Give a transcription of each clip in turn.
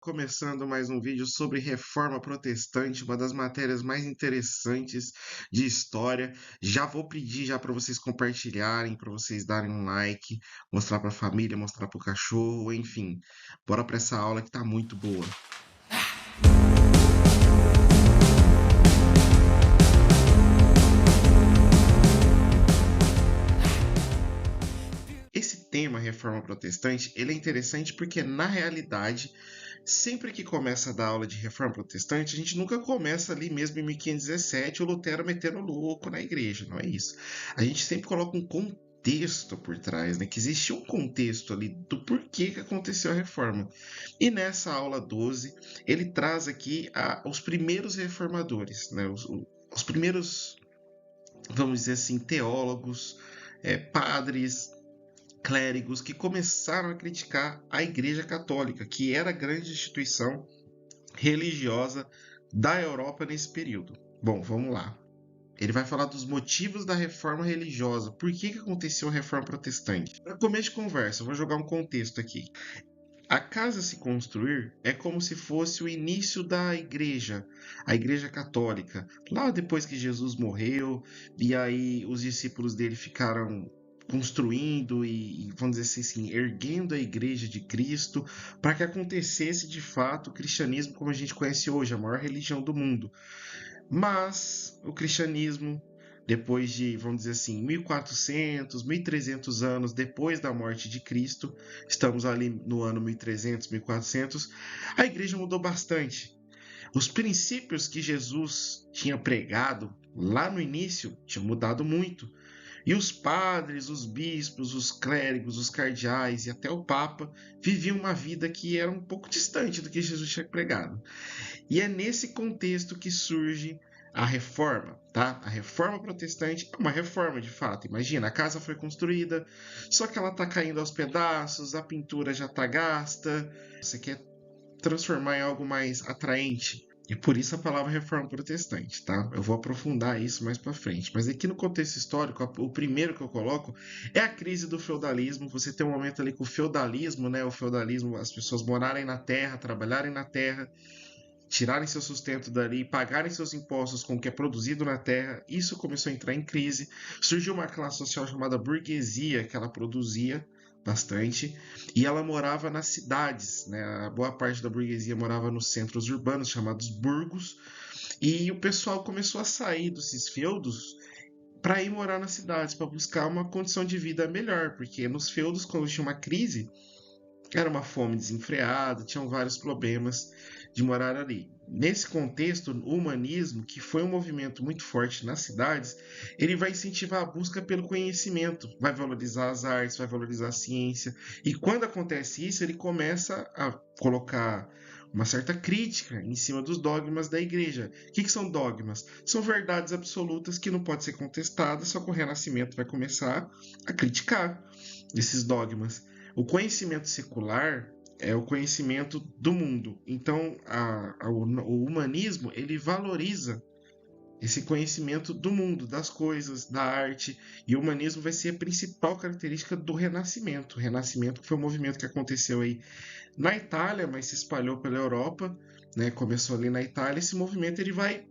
Começando mais um vídeo sobre Reforma Protestante, uma das matérias mais interessantes de história. Já vou pedir já para vocês compartilharem, para vocês darem um like, mostrar para a família, mostrar para o cachorro, enfim. Bora para essa aula que tá muito boa. Esse tema, Reforma Protestante, ele é interessante porque, na realidade, sempre que começa a dar aula de Reforma Protestante, a gente nunca começa ali mesmo em 1517, o Lutero metendo louco na igreja, não é isso. A gente sempre coloca um contexto por trás, né? Que existia um contexto ali do porquê que aconteceu a reforma. E nessa aula 12, ele traz aqui os primeiros reformadores, né? Os primeiros, vamos dizer assim, teólogos, padres, clérigos que começaram a criticar a Igreja Católica, que era a grande instituição religiosa da Europa nesse período. Bom, vamos lá. Ele vai falar dos motivos da reforma religiosa. Por que aconteceu a reforma protestante? Para começo de conversa, eu vou jogar um contexto aqui. A casa se construir é como se fosse o início da igreja, a igreja católica. Lá depois que Jesus morreu, e aí os discípulos dele ficaram construindo e vamos dizer assim, erguendo a igreja de Cristo para que acontecesse de fato o cristianismo como a gente conhece hoje, a maior religião do mundo. Mas o cristianismo, depois de, vamos dizer assim, 1400, 1300 anos depois da morte de Cristo, estamos ali no ano 1300, 1400, a igreja mudou bastante. Os princípios que Jesus tinha pregado lá no início tinham mudado muito. E os padres, os bispos, os clérigos, os cardeais e até o Papa viviam uma vida que era um pouco distante do que Jesus tinha pregado. E é nesse contexto que surge a reforma, tá? A reforma protestante é uma reforma de fato. Imagina, a casa foi construída, só que ela está caindo aos pedaços, a pintura já está gasta. Você quer transformar em algo mais atraente. E por isso a palavra reforma protestante, tá? Eu vou aprofundar isso mais para frente. Mas aqui no contexto histórico, o primeiro que eu coloco é a crise do feudalismo. Você tem um momento ali com o feudalismo, né? O feudalismo, as pessoas morarem na terra, trabalharem na terra, tirarem seu sustento dali, pagarem seus impostos com o que é produzido na terra, isso começou a entrar em crise. Surgiu uma classe social chamada burguesia, que ela produzia bastante, e ela morava nas cidades, né? A boa parte da burguesia morava nos centros urbanos, chamados burgos, e o pessoal começou a sair desses feudos para ir morar nas cidades, para buscar uma condição de vida melhor, porque nos feudos, quando tinha uma crise, era uma fome desenfreada, tinham vários problemas de morar ali. Nesse contexto, o humanismo, que foi um movimento muito forte nas cidades, ele vai incentivar a busca pelo conhecimento, vai valorizar as artes, vai valorizar a ciência. E quando acontece isso, ele começa a colocar uma certa crítica em cima dos dogmas da igreja. O que são dogmas? São verdades absolutas que não podem ser contestadas, só que o Renascimento vai começar a criticar esses dogmas. O conhecimento secular é o conhecimento do mundo. Então, o humanismo ele valoriza esse conhecimento do mundo, das coisas, da arte. E o humanismo vai ser a principal característica do Renascimento. O Renascimento foi um movimento que aconteceu aí na Itália, mas se espalhou pela Europa, né? Começou ali na Itália. Esse movimento ele vai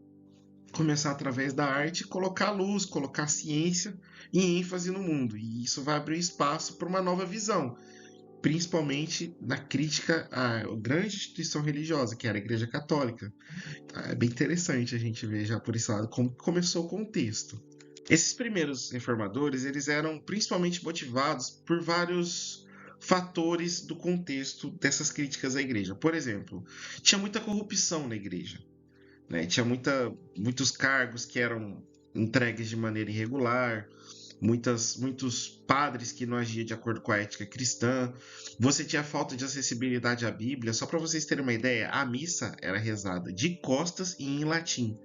começar através da arte, colocar luz, colocar ciência e ênfase no mundo. E isso vai abrir espaço para uma nova visão, principalmente na crítica à grande instituição religiosa, que era a Igreja Católica. É bem interessante a gente ver já por esse lado como começou o contexto. Esses primeiros reformadores, eles eram principalmente motivados por vários fatores do contexto dessas críticas à igreja. Por exemplo, tinha muita corrupção na igreja, né? Tinha muitos cargos que eram entregues de maneira irregular, muitos padres que não agiam de acordo com a ética cristã. Você tinha falta de acessibilidade à Bíblia. Só para vocês terem uma ideia, a missa era rezada de costas e em latim.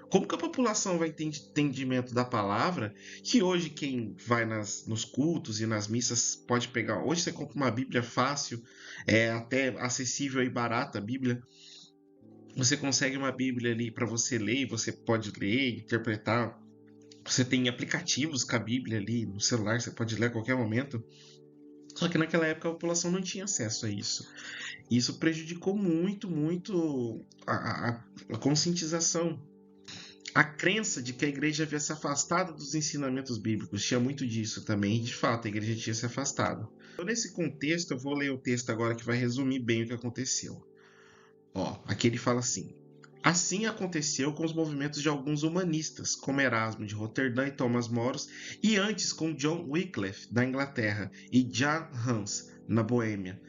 Como que a população vai ter entendimento da palavra que hoje quem vai nos cultos e nas missas pode pegar? Hoje você compra uma Bíblia fácil, é até acessível e barata a Bíblia. Você consegue uma Bíblia ali para você ler, você pode ler, interpretar. Você tem aplicativos com a Bíblia ali no celular, você pode ler a qualquer momento. Só que naquela época a população não tinha acesso a isso. Isso prejudicou muito, muito a conscientização. A crença de que a igreja havia se afastado dos ensinamentos bíblicos tinha muito disso também, e de fato a igreja tinha se afastado. Então, nesse contexto, eu vou ler o texto agora que vai resumir bem o que aconteceu. Ó, aqui ele fala assim: assim aconteceu com os movimentos de alguns humanistas, como Erasmo de Roterdã e Thomas Moros, e antes com John Wycliffe, da Inglaterra, e Jan Hus, na Boêmia.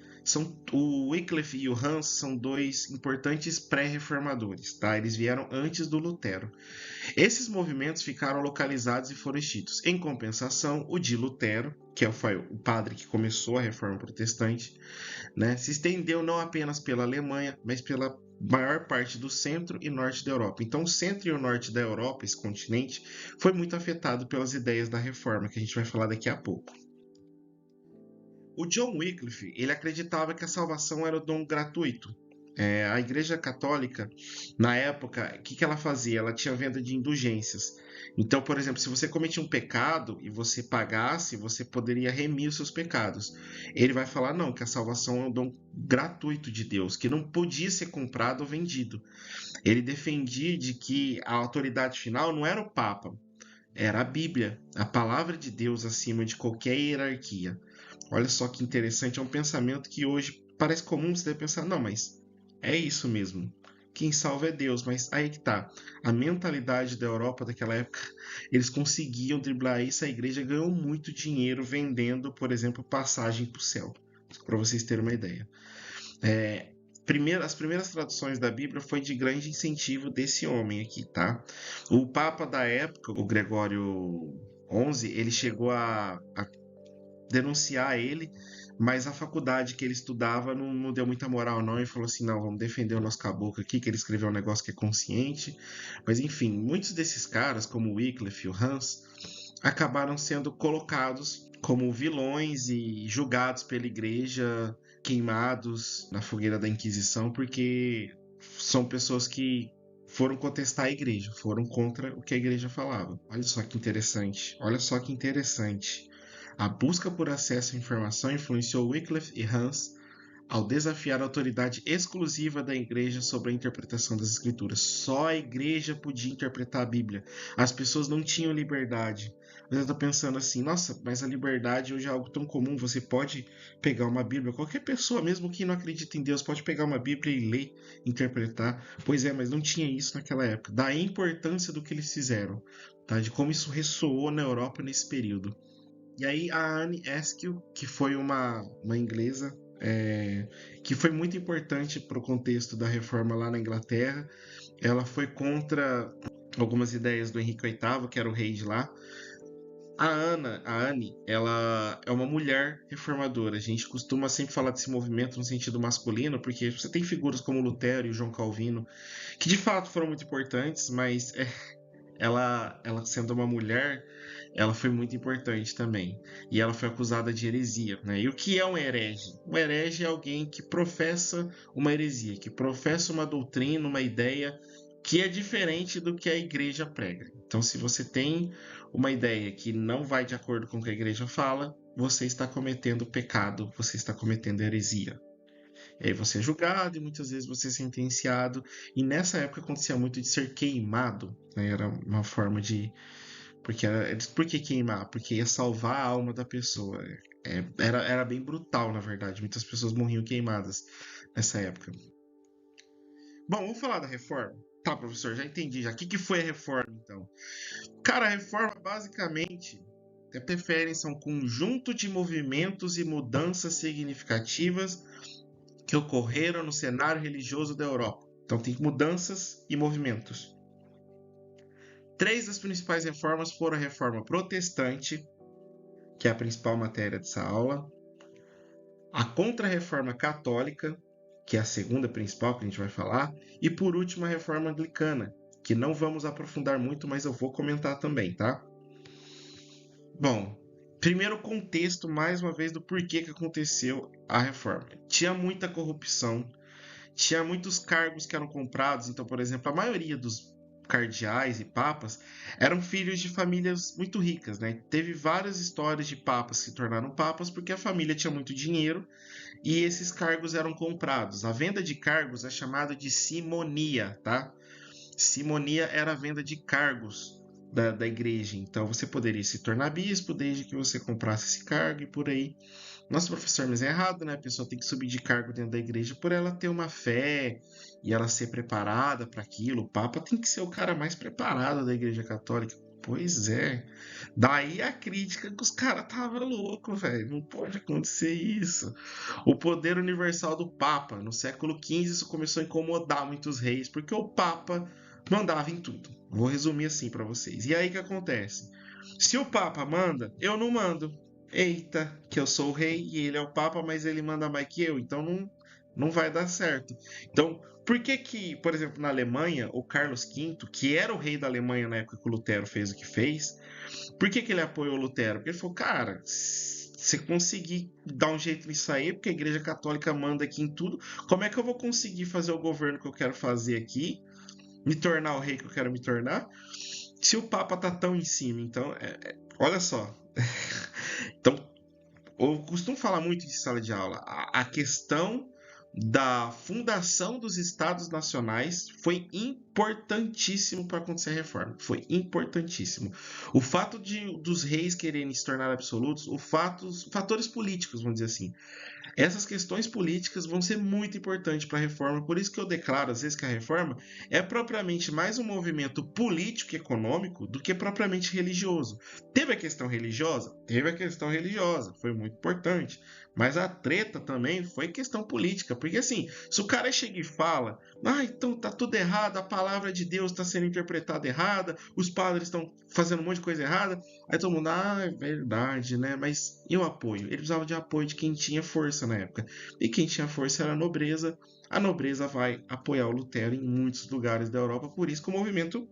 O Wycliffe e o Hus são dois importantes pré-reformadores, tá? Eles vieram antes do Lutero. Esses movimentos ficaram localizados e foram extintos. Em compensação, o de Lutero, que foi o padre que começou a Reforma Protestante, né, se estendeu não apenas pela Alemanha, mas pela maior parte do centro e norte da Europa. Então, o centro e o norte da Europa, esse continente, foi muito afetado pelas ideias da Reforma, que a gente vai falar daqui a pouco. O John Wycliffe, ele acreditava que a salvação era o dom gratuito. A Igreja Católica, na época, o que ela fazia? Ela tinha venda de indulgências. Então, por exemplo, se você cometia um pecado e você pagasse, você poderia remir os seus pecados. Ele vai falar, não, que a salvação é um dom gratuito de Deus, que não podia ser comprado ou vendido. Ele defendia de que a autoridade final não era o Papa, era a Bíblia, a palavra de Deus acima de qualquer hierarquia. Olha só que interessante, é um pensamento que hoje parece comum, você deve pensar, não, mas é isso mesmo. Quem salva é Deus, mas aí que tá. A mentalidade da Europa daquela época, eles conseguiam driblar isso, a igreja ganhou muito dinheiro vendendo, por exemplo, passagem para o céu. Para vocês terem uma ideia. As primeiras traduções da Bíblia foi de grande incentivo desse homem aqui, tá? O Papa da época, o Gregório XI, ele chegou a denunciar ele, mas a faculdade que ele estudava não deu muita moral não e falou assim, não, vamos defender o nosso caboclo aqui, que ele escreveu um negócio que é consciente. Mas enfim, muitos desses caras, como o Wycliffe e o Hans, acabaram sendo colocados como vilões e julgados pela igreja, queimados na fogueira da Inquisição, porque são pessoas que foram contestar a igreja, foram contra o que a igreja falava. Olha só que interessante, olha só que interessante. A busca por acesso à informação influenciou Wycliffe e Hans ao desafiar a autoridade exclusiva da igreja sobre a interpretação das escrituras. Só a igreja podia interpretar a Bíblia. As pessoas não tinham liberdade. Você está pensando assim, nossa, mas a liberdade hoje é algo tão comum, você pode pegar uma Bíblia, qualquer pessoa, mesmo que não acredite em Deus, pode pegar uma Bíblia e ler, interpretar. Pois é, mas não tinha isso naquela época. Da importância do que eles fizeram, tá? De como isso ressoou na Europa nesse período. E aí a Anne Askew, que foi uma inglesa, que foi muito importante para o contexto da reforma lá na Inglaterra, ela foi contra algumas ideias do Henrique VIII, que era o rei de lá. A Anne, ela é uma mulher reformadora. A gente costuma sempre falar desse movimento no sentido masculino, porque você tem figuras como Lutero e João Calvino, que de fato foram muito importantes, mas ela sendo uma mulher, ela foi muito importante também. E ela foi acusada de heresia, né? E o que é um herege? Um herege é alguém que professa uma heresia, que professa uma doutrina, uma ideia que é diferente do que a igreja prega. Então, se você tem uma ideia que não vai de acordo com o que a igreja fala, você está cometendo pecado, você está cometendo heresia. E aí você é julgado e muitas vezes você é sentenciado. E nessa época acontecia muito de ser queimado, né? Era uma forma de por que queimar? Porque ia salvar a alma da pessoa. Era bem brutal, na verdade. Muitas pessoas morriam queimadas nessa época. Bom, vamos falar da reforma? Tá, professor, já entendi. Já. O que foi a reforma, então? Cara, a reforma basicamente refere-se a um conjunto de movimentos e mudanças significativas que ocorreram no cenário religioso da Europa. Então, tem mudanças e movimentos. Três das principais reformas foram a reforma protestante, que é a principal matéria dessa aula, a contra-reforma católica, que é a segunda principal que a gente vai falar, e por último a reforma anglicana, que não vamos aprofundar muito, mas eu vou comentar também, tá? Bom, primeiro contexto, mais uma vez, do porquê que aconteceu a reforma. Tinha muita corrupção, tinha muitos cargos que eram comprados, então, por exemplo, a maioria dos cardeais e papas, eram filhos de famílias muito ricas, né? Teve várias histórias de papas que se tornaram papas porque a família tinha muito dinheiro e esses cargos eram comprados. A venda de cargos é chamada de simonia, tá? Simonia era a venda de cargos da igreja. Então você poderia se tornar bispo desde que você comprasse esse cargo e por aí. Nossa, professor, mas é errado, né? A pessoa tem que subir de cargo dentro da igreja por ela ter uma fé e ela ser preparada para aquilo. O Papa tem que ser o cara mais preparado da igreja católica. Pois é. Daí a crítica que os caras estavam loucos, velho. Não pode acontecer isso. O poder universal do Papa. No século XV, isso começou a incomodar muitos reis, porque o Papa mandava em tudo. Vou resumir assim para vocês. E aí o que acontece? Se o Papa manda, eu não mando. Eita, que eu sou o rei e ele é o Papa, mas ele manda mais que eu, então não vai dar certo. Então, por que que, por exemplo, na Alemanha, o Carlos V, que era o rei da Alemanha na época que o Lutero fez o que fez, por que que ele apoiou o Lutero? Porque ele falou, cara, se conseguir dar um jeito nisso aí, porque a Igreja Católica manda aqui em tudo, como é que eu vou conseguir fazer o governo que eu quero fazer aqui, me tornar o rei que eu quero me tornar, se o Papa tá tão em cima? Então, olha só. Então, eu costumo falar muito de sala de aula. A questão da fundação dos estados nacionais foi importantíssimo para acontecer a reforma. Foi importantíssimo. O fato dos reis quererem se tornar absolutos, os fatores políticos, vamos dizer assim. Essas questões políticas vão ser muito importantes para a reforma, por isso que eu declaro às vezes que a reforma é propriamente mais um movimento político e econômico do que propriamente religioso. Teve a questão religiosa? Teve a questão religiosa, foi muito importante. Mas a treta também foi questão política, porque assim, se o cara chega e fala, então tá tudo errado, a palavra de Deus está sendo interpretada errada, os padres estão fazendo um monte de coisa errada, aí todo mundo, é verdade, né? Mas e o apoio? Ele precisava de apoio de quem tinha força na época. E quem tinha força era a nobreza. A nobreza vai apoiar o Lutero em muitos lugares da Europa, por isso que o movimento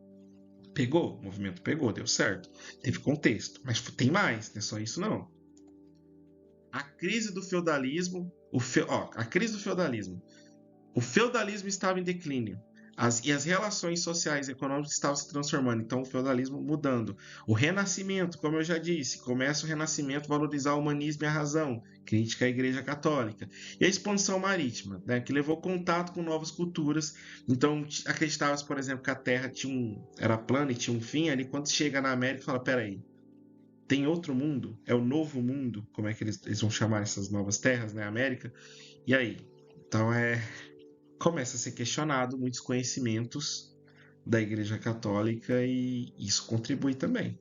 pegou. O movimento pegou, deu certo. Teve contexto. Mas tem mais, não é só isso não. A crise do feudalismo, a crise do feudalismo. O feudalismo estava em declínio. E as relações sociais e econômicas estavam se transformando, então o feudalismo mudando. O renascimento, como eu já disse, começa o renascimento a valorizar o humanismo e a razão, crítica à Igreja Católica. E a expansão marítima, né, que levou contato com novas culturas. Então acreditava-se, por exemplo, que a Terra era plana e tinha um fim. Ali quando chega na América, fala, peraí, tem outro mundo? É o novo mundo? Como é que eles vão chamar essas novas terras, né? América? E aí? Então começa a ser questionado muitos conhecimentos da Igreja Católica e isso contribui também.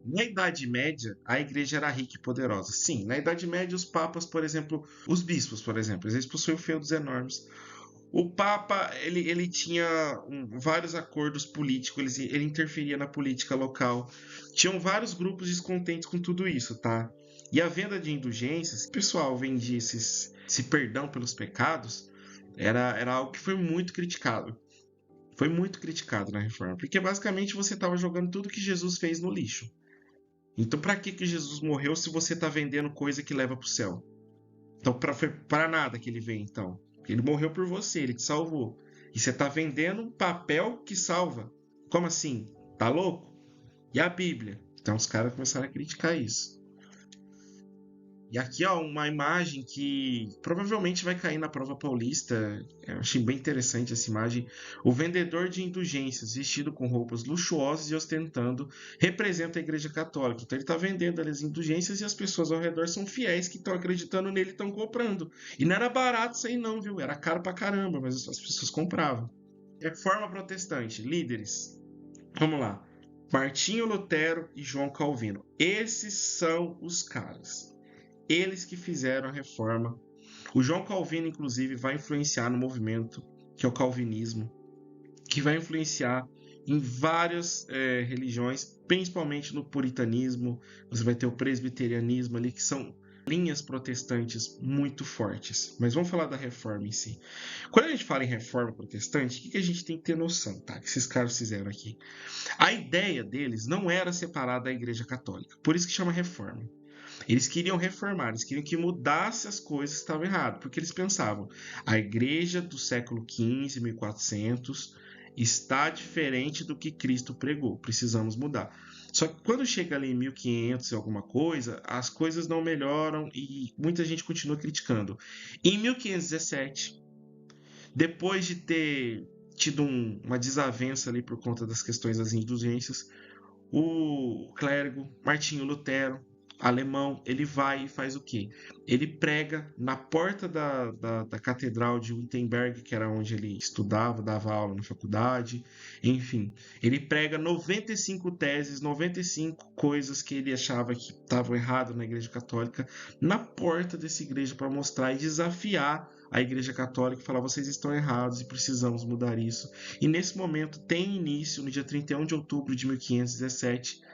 Na Idade Média, a igreja era rica e poderosa. Sim, na Idade Média, os papas, por exemplo, os bispos, por exemplo, eles possuíam feudos enormes. O Papa, ele tinha vários acordos políticos, ele interferia na política local. Tinham vários grupos descontentes com tudo isso, tá? E a venda de indulgências, o pessoal vendia esse perdão pelos pecados, era algo que foi muito criticado. Foi muito criticado na reforma, porque basicamente você estava jogando tudo que Jesus fez no lixo. Então, para que Jesus morreu se você está vendendo coisa que leva para o céu? Então, para nada que ele veio, então. Ele morreu por você, ele te salvou. E você está vendendo um papel que salva. Como assim? Tá louco? E a Bíblia? Então os caras começaram a criticar isso. E aqui, ó, uma imagem que provavelmente vai cair na prova paulista. Eu achei bem interessante essa imagem. O vendedor de indulgências, vestido com roupas luxuosas e ostentando, representa a Igreja Católica. Então ele está vendendo as indulgências e as pessoas ao redor são fiéis que estão acreditando nele e estão comprando. E não era barato isso aí não, viu? Era caro pra caramba, mas as pessoas compravam. Reforma Protestante, líderes. Vamos lá. Martinho Lutero e João Calvino. Esses são os caras. Eles que fizeram a reforma. O João Calvino, inclusive, vai influenciar no movimento, que é o calvinismo, que vai influenciar em várias religiões, principalmente no puritanismo. Você vai ter o presbiterianismo ali, que são linhas protestantes muito fortes. Mas vamos falar da reforma em si. Quando a gente fala em reforma protestante, o que a gente tem que ter noção, tá? Que esses caras fizeram aqui. A ideia deles não era separar da Igreja Católica. Por isso que chama reforma. Eles queriam reformar, eles queriam que mudasse as coisas que estavam erradas, porque eles pensavam, a igreja do século XV, 1400, está diferente do que Cristo pregou, precisamos mudar. Só que quando chega ali em 1500 e alguma coisa, as coisas não melhoram e muita gente continua criticando. Em 1517, depois de ter tido uma desavença ali por conta das questões das indulgências, o clérigo Martinho Lutero, alemão, ele vai e faz o quê? Ele prega na porta da Catedral de Wittenberg, que era onde ele estudava, dava aula na faculdade, enfim. Ele prega 95 teses, 95 coisas que ele achava que estavam erradas na Igreja Católica, na porta dessa igreja para mostrar e desafiar a Igreja Católica e falar: vocês estão errados e precisamos mudar isso. E nesse momento tem início, no dia 31 de outubro de 1517,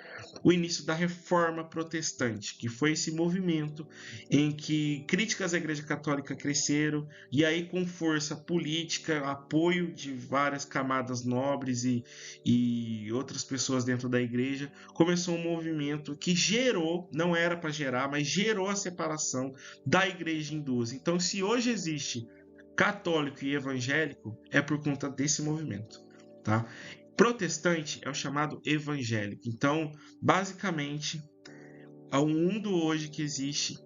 o início da Reforma Protestante, que foi esse movimento em que críticas à Igreja Católica cresceram, e aí com força política, apoio de várias camadas nobres e outras pessoas dentro da igreja, começou um movimento que gerou, não era para gerar, mas gerou a separação da igreja em duas. Então, se hoje existe católico e evangélico, é por conta desse movimento, tá? Protestante é o chamado evangélico. Então, basicamente, ao mundo hoje que existe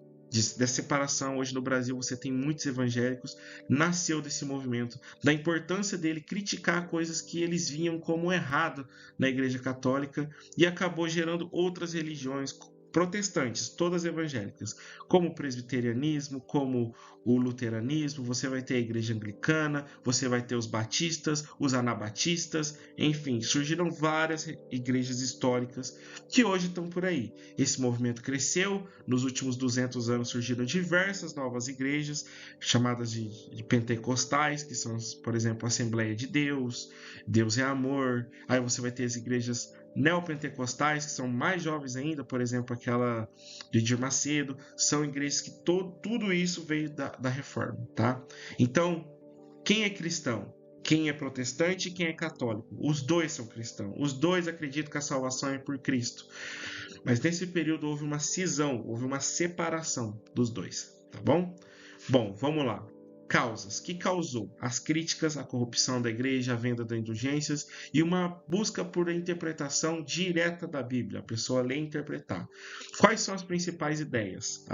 da separação, hoje no Brasil você tem muitos evangélicos, nasceu desse movimento, da importância dele criticar coisas que eles viam como errado na Igreja Católica e acabou gerando outras religiões protestantes, todas evangélicas, como o presbiterianismo, como o luteranismo. Você vai ter a igreja anglicana, você vai ter os batistas, os anabatistas, enfim, surgiram várias igrejas históricas que hoje estão por aí. Esse movimento cresceu, nos últimos 200 anos surgiram diversas novas igrejas, chamadas de pentecostais, que são, por exemplo, a Assembleia de Deus, Deus é Amor. Aí você vai ter as igrejas neopentecostais, que são mais jovens ainda, por exemplo, aquela de Edir Macedo, são igrejas que tudo isso veio da reforma, tá? Então, quem é cristão? Quem é protestante e quem é católico? Os dois são cristãos, os dois acreditam que a salvação é por Cristo. Mas nesse período houve uma cisão, houve uma separação dos dois, tá bom? Bom, vamos lá. Causas. Que causou? As críticas à corrupção da igreja, a venda de indulgências e uma busca por interpretação direta da Bíblia. A pessoa lê e interpretar. Quais são as principais ideias?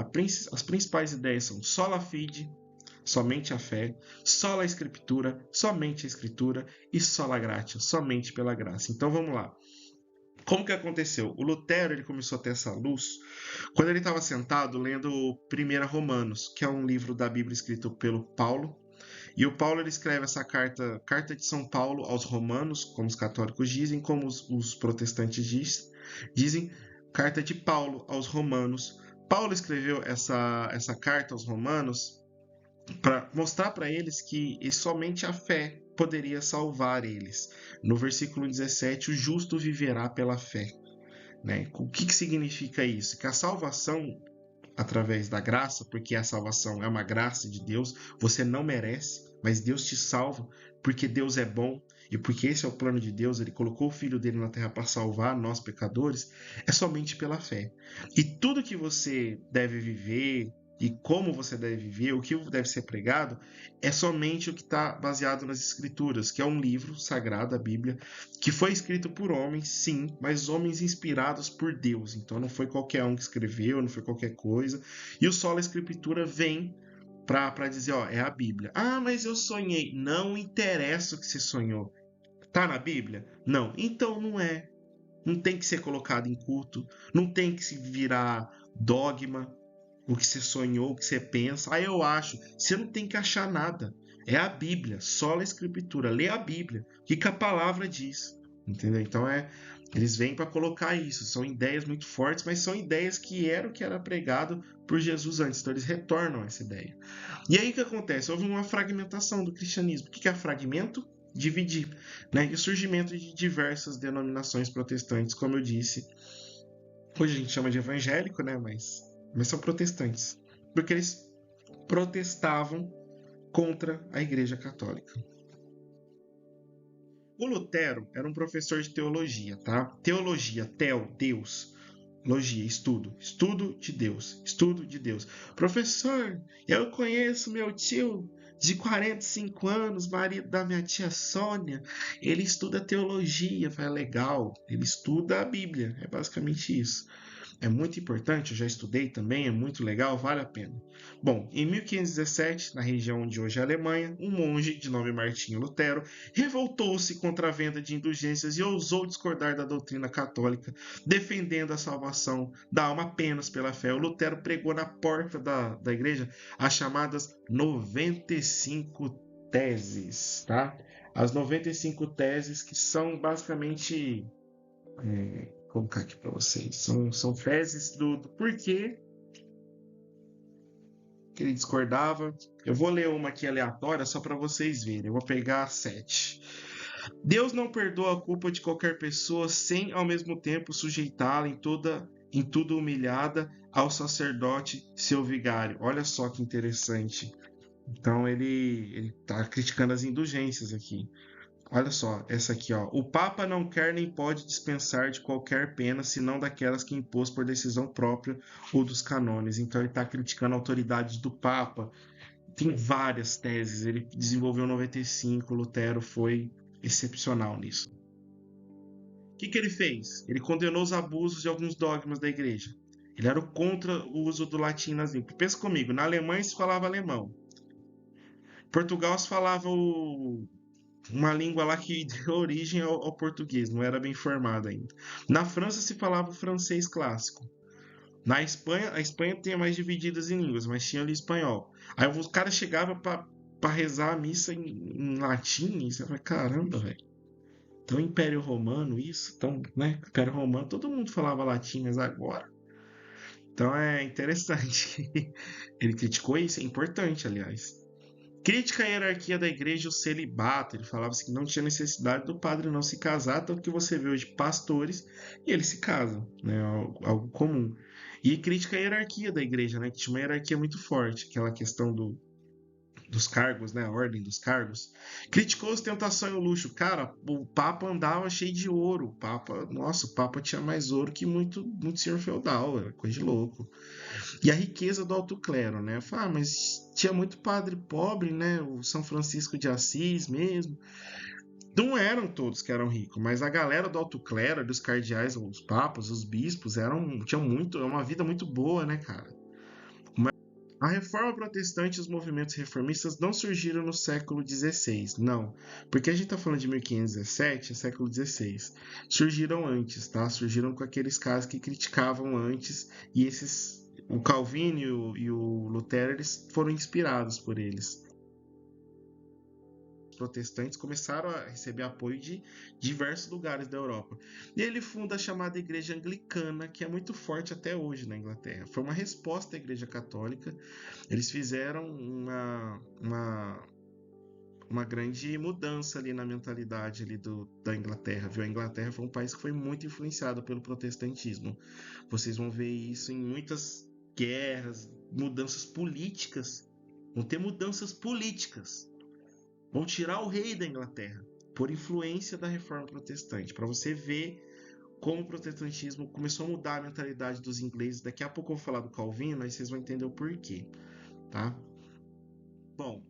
As principais ideias são sola fide, somente a fé, sola escritura, somente a escritura e sola gratia, somente pela graça. Então vamos lá. Como que aconteceu? O Lutero ele começou a ter essa luz quando ele estava sentado lendo 1 Romanos, que é um livro da Bíblia escrito pelo Paulo. E o Paulo ele escreve essa carta de São Paulo aos romanos, como os católicos dizem, como os protestantes dizem, carta de Paulo aos romanos. Paulo escreveu essa carta aos romanos para mostrar para eles que somente a fé poderia salvar eles. No versículo 17, o justo viverá pela fé. Né? O que significa isso? Que a salvação através da graça, porque a salvação é uma graça de Deus, você não merece, mas Deus te salva, porque Deus é bom e porque esse é o plano de Deus, ele colocou o Filho dele na terra para salvar nós pecadores, é somente pela fé. E tudo que você deve viver e como você deve viver, o que deve ser pregado, é somente o que está baseado nas Escrituras, que é um livro sagrado, a Bíblia, que foi escrito por homens, sim, mas homens inspirados por Deus. Então não foi qualquer um que escreveu, não foi qualquer coisa. E o sola escritura vem para dizer, ó, é a Bíblia. Ah, mas eu sonhei. Não interessa o que você sonhou. Tá na Bíblia? Não. Então não é. Não tem que ser colocado em culto. Não tem que se virar dogma. O que você sonhou, o que você pensa. Aí eu acho. Você não tem que achar nada. É a Bíblia. Sola escritura. Lê a Bíblia. O que a palavra diz. Entendeu? Então eles vêm para colocar isso. São ideias muito fortes, mas são ideias que era o que era pregado por Jesus antes. Então eles retornam essa ideia. E aí o que acontece? Houve uma fragmentação do cristianismo. O que é fragmento? Dividir. Né? E o surgimento de diversas denominações protestantes, como eu disse. Hoje a gente chama de evangélico, né? Mas são protestantes. Porque eles protestavam contra a Igreja Católica. O Lutero era um professor de teologia, tá? Teologia, Deus. Logia, estudo de Deus, estudo de Deus. Professor, eu conheço meu tio de 45 anos, marido da minha tia Sônia, ele estuda teologia. Eu falei, legal, ele estuda a Bíblia, é basicamente isso. É muito importante, eu já estudei também, é muito legal, vale a pena. Bom, em 1517, na região onde hoje é a Alemanha, um monge de nome Martinho Lutero revoltou-se contra a venda de indulgências e ousou discordar da doutrina católica, defendendo a salvação da alma apenas pela fé. O Lutero pregou na porta da igreja as chamadas 95 teses, tá? As 95 teses que são basicamente vou colocar aqui para vocês. São teses do porquê que ele discordava. Eu vou ler uma aqui aleatória só para vocês verem. Eu vou pegar 7. Deus não perdoa a culpa de qualquer pessoa sem, ao mesmo tempo, sujeitá-la em tudo humilhada ao sacerdote, seu vigário. Olha só que interessante. Então ele está criticando as indulgências aqui. Olha só, essa aqui, ó. O Papa não quer nem pode dispensar de qualquer pena, senão daquelas que impôs por decisão própria ou dos cânones. Então ele está criticando a autoridade do Papa. Tem várias teses. Ele desenvolveu 95. Lutero foi excepcional nisso. O que ele fez? Ele condenou os abusos de alguns dogmas da igreja. Ele era contra o uso do latim nas línguas. Pensa comigo, na Alemanha se falava alemão. Em Portugal se falava uma língua lá que deu origem ao português, não era bem formada ainda. Na França se falava o francês clássico. Na Espanha, a Espanha tem mais divididas em línguas, mas tinha ali espanhol. Aí os caras chegavam para rezar a missa em latim, e você fala, caramba, velho. Então, Império Romano, isso, então, né? Império Romano, todo mundo falava latim, mas agora. Então é interessante. Ele criticou isso, é importante, aliás. Crítica à hierarquia da igreja e o celibato. Ele falava assim, que não tinha necessidade do padre não se casar, tanto que você vê hoje pastores e eles se casam, né? Algo comum. E crítica à hierarquia da igreja, né? Que tinha uma hierarquia muito forte, aquela questão dos cargos, né? A ordem dos cargos. Criticou a ostentação e o luxo. Cara, o Papa andava cheio de ouro. O Papa tinha mais ouro que muito senhor feudal, era coisa de louco. E a riqueza do alto clero, né? Fala, mas tinha muito padre pobre, né? O São Francisco de Assis mesmo. Não eram todos que eram ricos, mas a galera do alto clero, dos cardeais, os papas, os bispos, tinham uma vida muito boa, né, cara? A reforma protestante e os movimentos reformistas não surgiram no século XVI, não. Porque a gente está falando de 1517, é século XVI. Surgiram antes, tá? Surgiram com aqueles caras que criticavam antes, e o Calvino e o Lutero, eles foram inspirados por eles. Os protestantes começaram a receber apoio de diversos lugares da Europa. E ele funda a chamada Igreja Anglicana, que é muito forte até hoje na Inglaterra. Foi uma resposta à Igreja Católica. Eles fizeram uma grande mudança ali na mentalidade ali da Inglaterra, viu? A Inglaterra foi um país que foi muito influenciado pelo protestantismo. Vocês vão ver isso em muitas guerras, mudanças políticas. Vão ter mudanças políticas. Vão tirar o rei da Inglaterra por influência da reforma protestante, para você ver como o protestantismo começou a mudar a mentalidade dos ingleses. Daqui a pouco eu vou falar do Calvino, aí vocês vão entender o porquê, tá? Bom,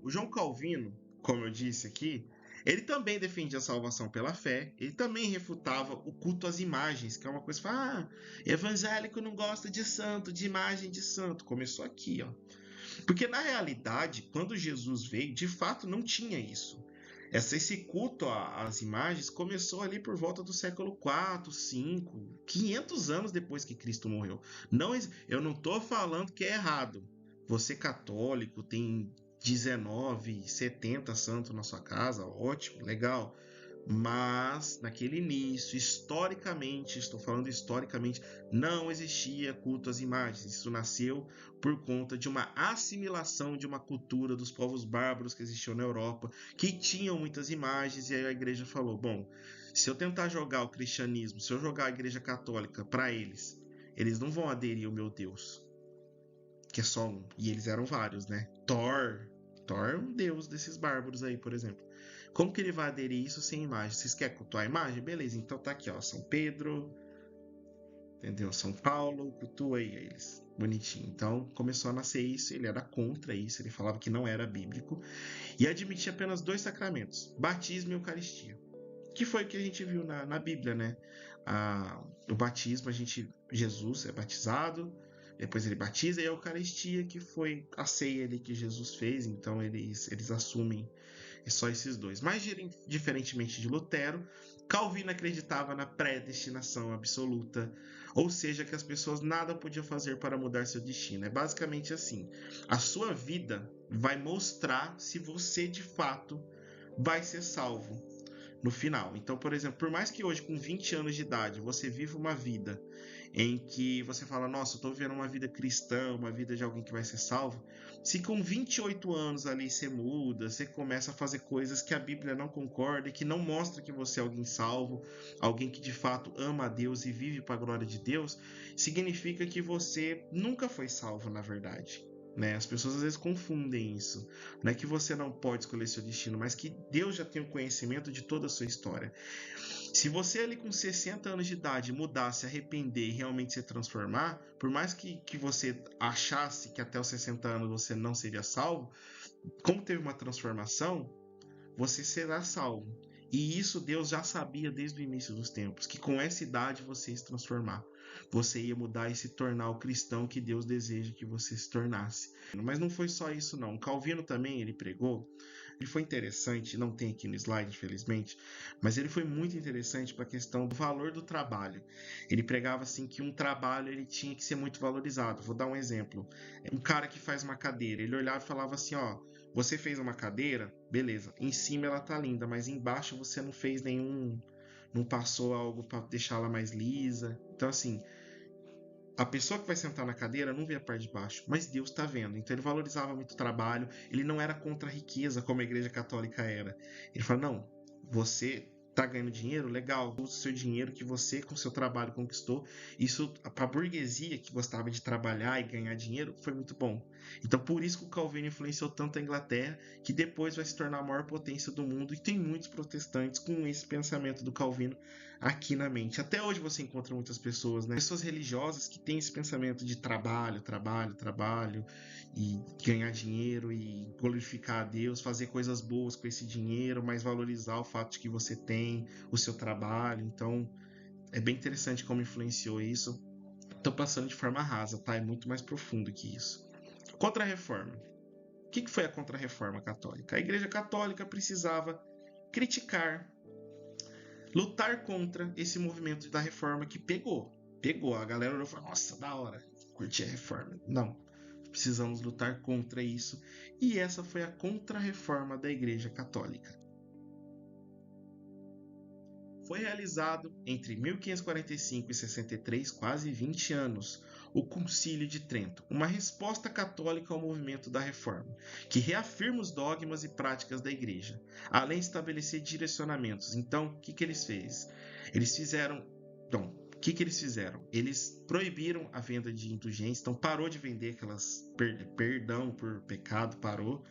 o João Calvino, como eu disse aqui, ele também defendia a salvação pela fé, ele também refutava o culto às imagens, que é uma coisa que fala, evangélico não gosta de santo, de imagem de santo. Começou aqui, ó. Porque na realidade, quando Jesus veio, de fato não tinha isso. Esse culto às imagens começou ali por volta do século 4, 5, 500 anos depois que Cristo morreu. Não, eu não estou falando que é errado. Você católico tem 19, 70 santos na sua casa, ótimo, legal. Mas naquele início, historicamente, estou falando historicamente, não existia culto às imagens. Isso nasceu por conta de uma assimilação de uma cultura dos povos bárbaros que existiam na Europa, que tinham muitas imagens, e aí a igreja falou: bom, se eu tentar jogar o cristianismo, se eu jogar a igreja católica para eles, eles não vão aderir ao meu Deus, que é só um. E eles eram vários, né? Thor é um deus desses bárbaros aí, por exemplo. Como que ele vai aderir isso sem imagem? Vocês querem cultuar a imagem? Beleza, então tá aqui, ó. São Pedro, entendeu? São Paulo, cultua aí eles. Bonitinho. Então começou a nascer isso, ele era contra isso, ele falava que não era bíblico e admitia apenas dois sacramentos, batismo e eucaristia. Que foi o que a gente viu na Bíblia, né? O batismo, Jesus é batizado, depois ele batiza, e a Eucaristia, que foi a ceia ali que Jesus fez, então eles assumem só esses dois. Mas, diferentemente de Lutero, Calvino acreditava na predestinação absoluta, ou seja, que as pessoas nada podiam fazer para mudar seu destino. É basicamente assim: a sua vida vai mostrar se você de fato vai ser salvo no final. Então, por exemplo, por mais que hoje, com 20 anos de idade, você viva uma vida em que você fala, nossa, eu tô vivendo uma vida cristã, uma vida de alguém que vai ser salvo, se com 28 anos ali você muda, você começa a fazer coisas que a Bíblia não concorda e que não mostra que você é alguém salvo, alguém que de fato ama a Deus e vive para a glória de Deus, significa que você nunca foi salvo, na verdade. Né? As pessoas às vezes confundem isso. Não é que você não pode escolher seu destino, mas que Deus já tem o conhecimento de toda a sua história. Se você ali com 60 anos de idade mudar, se arrepender e realmente se transformar, por mais que você achasse que até os 60 anos você não seria salvo, como teve uma transformação, você será salvo. E isso Deus já sabia desde o início dos tempos, que com essa idade você ia se transformar. Você ia mudar e se tornar o cristão que Deus deseja que você se tornasse. Mas não foi só isso não. Calvino também, ele pregou, ele foi interessante, não tem aqui no slide, infelizmente, mas ele foi muito interessante para a questão do valor do trabalho. Ele pregava assim que um trabalho ele tinha que ser muito valorizado. Vou dar um exemplo. Um cara que faz uma cadeira, ele olhava e falava assim, ó, você fez uma cadeira, beleza, em cima ela tá linda, mas embaixo você não fez nenhum, não passou algo para deixá-la mais lisa. Então assim, a pessoa que vai sentar na cadeira não vê a parte de baixo, mas Deus está vendo. Então ele valorizava muito o trabalho, ele não era contra a riqueza como a Igreja Católica era. Ele fala: não, você tá ganhando dinheiro, legal, use o seu dinheiro que você com seu trabalho conquistou. Isso para a burguesia que gostava de trabalhar e ganhar dinheiro foi muito bom. Então por isso que o Calvino influenciou tanto a Inglaterra, que depois vai se tornar a maior potência do mundo, e tem muitos protestantes com esse pensamento do Calvino aqui na mente. Até hoje você encontra muitas pessoas, né? Pessoas religiosas que têm esse pensamento de trabalho, trabalho, trabalho, e ganhar dinheiro e glorificar a Deus, fazer coisas boas com esse dinheiro, mas valorizar o fato de que você tem o seu trabalho. Então, é bem interessante como influenciou isso. Estou passando de forma rasa, tá? É muito mais profundo que isso. Contra-reforma. O que foi a Contra-reforma católica? A Igreja Católica precisava criticar, lutar contra esse movimento da reforma que pegou. Pegou. A galera olhou e falou: nossa, da hora, curti a reforma. Não. Precisamos lutar contra isso. E essa foi a Contra-reforma da Igreja Católica. Foi realizado entre 1545 e 63, quase 20 anos, o Concílio de Trento, uma resposta católica ao movimento da Reforma, que reafirma os dogmas e práticas da Igreja, além de estabelecer direcionamentos. Então, o que eles fez? Eles fizeram. Então, o que eles fizeram? Eles proibiram a venda de indulgências, então parou de vender aquelas perdão por pecado, parou.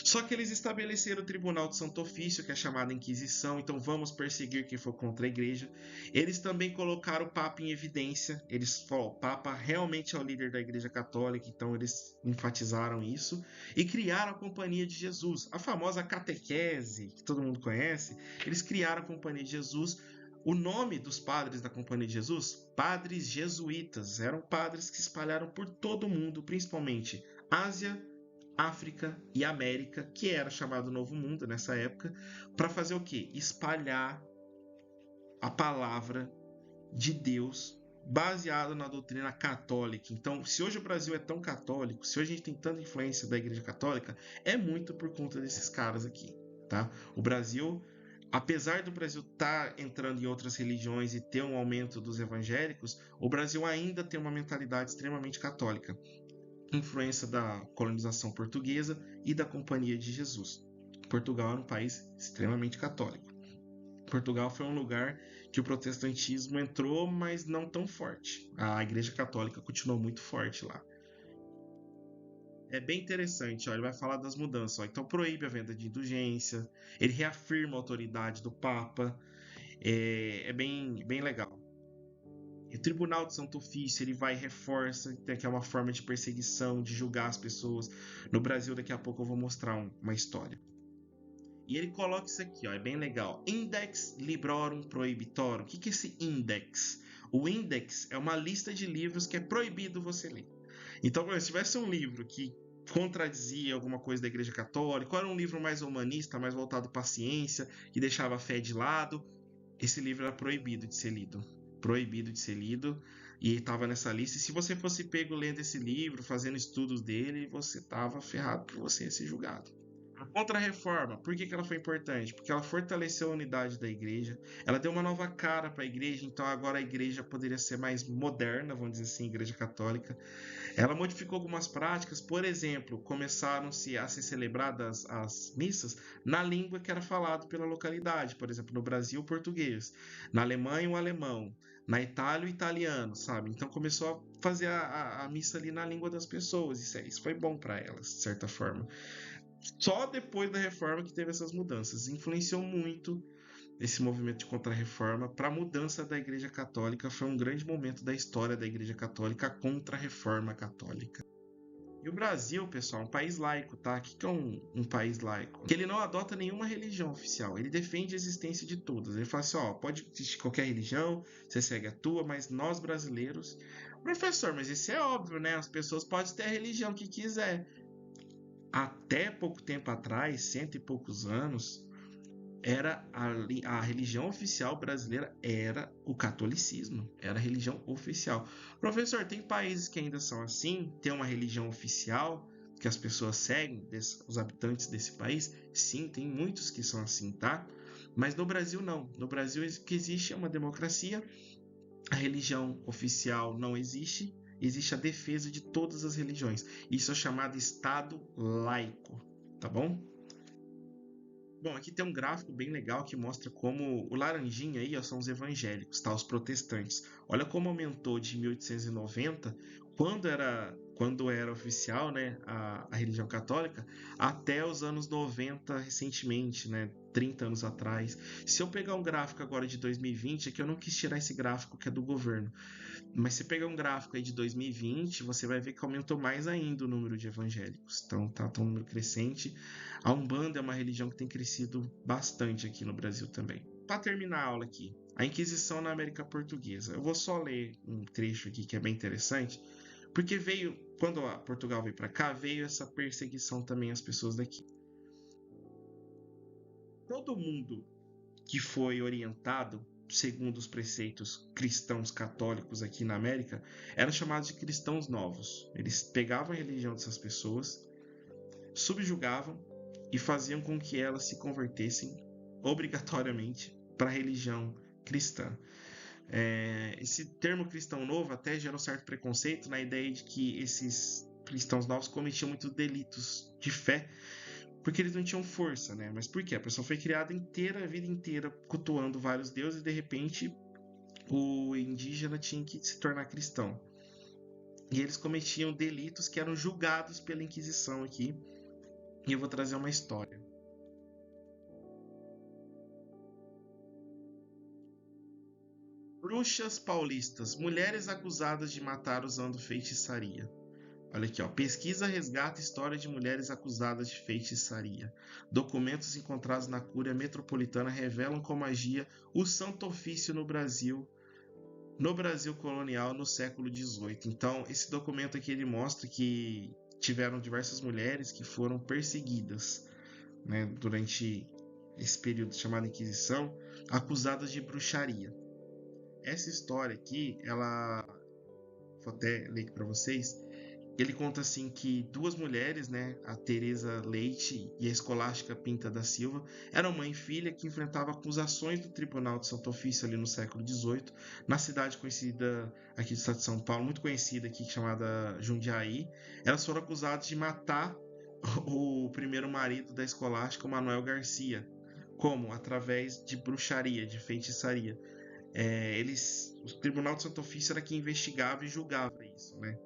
Só que eles estabeleceram o Tribunal de Santo Ofício, que é chamada Inquisição, então vamos perseguir quem for contra a igreja. Eles também colocaram o Papa em evidência, eles falaram, o Papa realmente é o líder da Igreja Católica, então eles enfatizaram isso, e criaram a Companhia de Jesus, a famosa catequese, que todo mundo conhece. Eles criaram a Companhia de Jesus. O nome dos padres da Companhia de Jesus? Padres jesuítas. Eram padres que se espalharam por todo o mundo, principalmente Ásia, África e América, que era chamado Novo Mundo nessa época, para fazer o quê? Espalhar a palavra de Deus baseado na doutrina católica. Então, se hoje o Brasil é tão católico, se hoje a gente tem tanta influência da Igreja Católica, é muito por conta desses caras aqui, tá? O Brasil, apesar do Brasil estar entrando em outras religiões e ter um aumento dos evangélicos, o Brasil ainda tem uma mentalidade extremamente católica, influência da colonização portuguesa e da Companhia de Jesus. Portugal era um país extremamente católico. Portugal foi um lugar que o protestantismo entrou, mas não tão forte. A Igreja Católica continuou muito forte lá. É bem interessante, ó, ele vai falar das mudanças. Ó. Então, proíbe a venda de indulgência, ele reafirma a autoridade do Papa, é bem legal. O Tribunal de Santo Ofício, ele vai e reforça que é uma forma de perseguição, de julgar as pessoas. No Brasil, daqui a pouco eu vou mostrar uma história. E ele coloca isso aqui, ó, é bem legal. Index Librorum Prohibitorum. O que é esse index? O index é uma lista de livros que é proibido você ler. Então, se tivesse um livro que contradizia alguma coisa da Igreja Católica, ou era um livro mais humanista, mais voltado para a ciência, que deixava a fé de lado, esse livro era proibido de ser lido. Proibido de ser lido. E estava nessa lista. E se você fosse pego lendo esse livro, fazendo estudos dele, você estava ferrado por você ser julgado. A Contra-Reforma, por que ela foi importante? Porque ela fortaleceu a unidade da igreja, ela deu uma nova cara para a igreja, então agora a igreja poderia ser mais moderna, vamos dizer assim, a igreja católica. Ela modificou algumas práticas, por exemplo, começaram-se a ser celebradas as missas na língua que era falada pela localidade, por exemplo, no Brasil, o português, na Alemanha, o alemão, na Itália, o italiano, sabe? Então começou a fazer a missa ali na língua das pessoas, isso foi bom para elas, de certa forma. Só depois da reforma que teve essas mudanças. Influenciou muito esse movimento de contra-reforma para a mudança da Igreja Católica. Foi um grande momento da história da Igreja Católica, a contra-reforma católica. E o Brasil, pessoal, é um país laico, tá? O que é um país laico? Que ele não adota nenhuma religião oficial. Ele defende a existência de todas. Ele fala assim, ó, pode existir qualquer religião, você segue a tua, mas nós brasileiros... Professor, mas isso é óbvio, né? As pessoas podem ter a religião que quiser. Até pouco tempo atrás, cento e poucos anos, era a religião oficial brasileira era o catolicismo, era a religião oficial. Professor, tem países que ainda são assim, tem uma religião oficial que as pessoas seguem, os habitantes desse país? Sim, tem muitos que são assim, tá? Mas no Brasil não. No Brasil o que existe é uma democracia, a religião oficial não existe, existe a defesa de todas as religiões. Isso é chamado Estado laico, tá bom? Bom, aqui tem um gráfico bem legal que mostra como o laranjinha aí ó, são os evangélicos, tá? Os protestantes. Olha como aumentou de 1890, quando era oficial, né, a religião católica, até os anos 90 recentemente, né, 30 anos atrás. Se eu pegar um gráfico agora de 2020, é que eu não quis tirar esse gráfico que é do governo, mas se pegar um gráfico aí de 2020, você vai ver que aumentou mais ainda o número de evangélicos. Então tá um número crescente. A Umbanda é uma religião que tem crescido bastante aqui no Brasil também. Para terminar a aula aqui, a Inquisição na América Portuguesa. Eu vou só ler um trecho aqui que é bem interessante, porque quando Portugal veio para cá, veio essa perseguição também às pessoas daqui. Todo mundo que foi orientado segundo os preceitos cristãos católicos aqui na América eram chamados de cristãos novos. Eles pegavam a religião dessas pessoas, subjugavam e faziam com que elas se convertessem obrigatoriamente para a religião cristã. Esse termo cristão novo até gera um certo preconceito na ideia de que esses cristãos novos cometiam muitos delitos de fé porque eles não tinham força, né? Mas por quê? A pessoa foi criada inteira, a vida inteira, cultuando vários deuses e de repente o indígena tinha que se tornar cristão. E eles cometiam delitos que eram julgados pela Inquisição aqui. E eu vou trazer uma história. Bruxas paulistas, mulheres acusadas de matar usando feitiçaria. Olha aqui, ó. Pesquisa resgata história de mulheres acusadas de feitiçaria. Documentos encontrados na Cúria Metropolitana revelam como agia o Santo Ofício no Brasil colonial no século XVIII. Então, esse documento aqui ele mostra que tiveram diversas mulheres que foram perseguidas, né, durante esse período chamado Inquisição, acusadas de bruxaria. Essa história aqui, vou até ler aqui para vocês. Ele conta assim que duas mulheres, né, a Teresa Leite e a Escolástica Pinta da Silva, eram mãe e filha que enfrentavam acusações do Tribunal de Santo Ofício ali no século XVIII, na cidade conhecida aqui do estado de São Paulo, muito conhecida aqui, chamada Jundiaí. Elas foram acusadas de matar o primeiro marido da Escolástica, o Manuel Garcia. Como? Através de bruxaria, de feitiçaria. O Tribunal de Santo Ofício era quem investigava e julgava isso, né?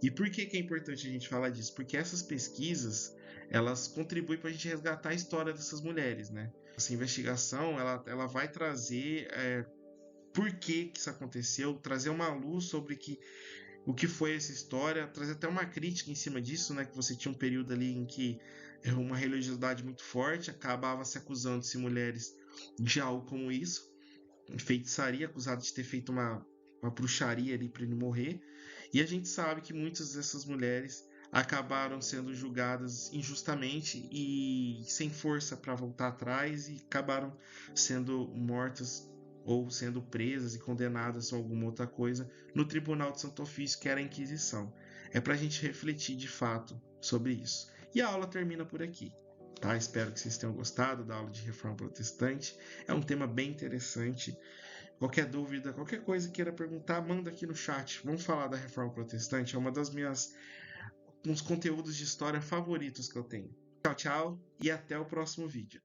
E por que é importante a gente falar disso? Porque essas pesquisas, elas contribuem para a gente resgatar a história dessas mulheres, né? Essa investigação, ela vai trazer por que isso aconteceu, trazer uma luz sobre o que foi essa história, trazer até uma crítica em cima disso, né? Que você tinha um período ali em que uma religiosidade muito forte acabava se acusando-se mulheres de algo como isso, feitiçaria, acusado de ter feito uma bruxaria ali para ele morrer. E a gente sabe que muitas dessas mulheres acabaram sendo julgadas injustamente e sem força para voltar atrás e acabaram sendo mortas ou sendo presas e condenadas a alguma outra coisa no Tribunal de Santo Ofício, que era a Inquisição. É para a gente refletir de fato sobre isso. E a aula termina por aqui. Tá? Espero que vocês tenham gostado da aula de Reforma Protestante. É um tema bem interessante. Qualquer dúvida, qualquer coisa queira perguntar, manda aqui no chat. Vamos falar da Reforma Protestante. É uma das minhas uns conteúdos de história favoritos que eu tenho. Tchau, tchau e até o próximo vídeo.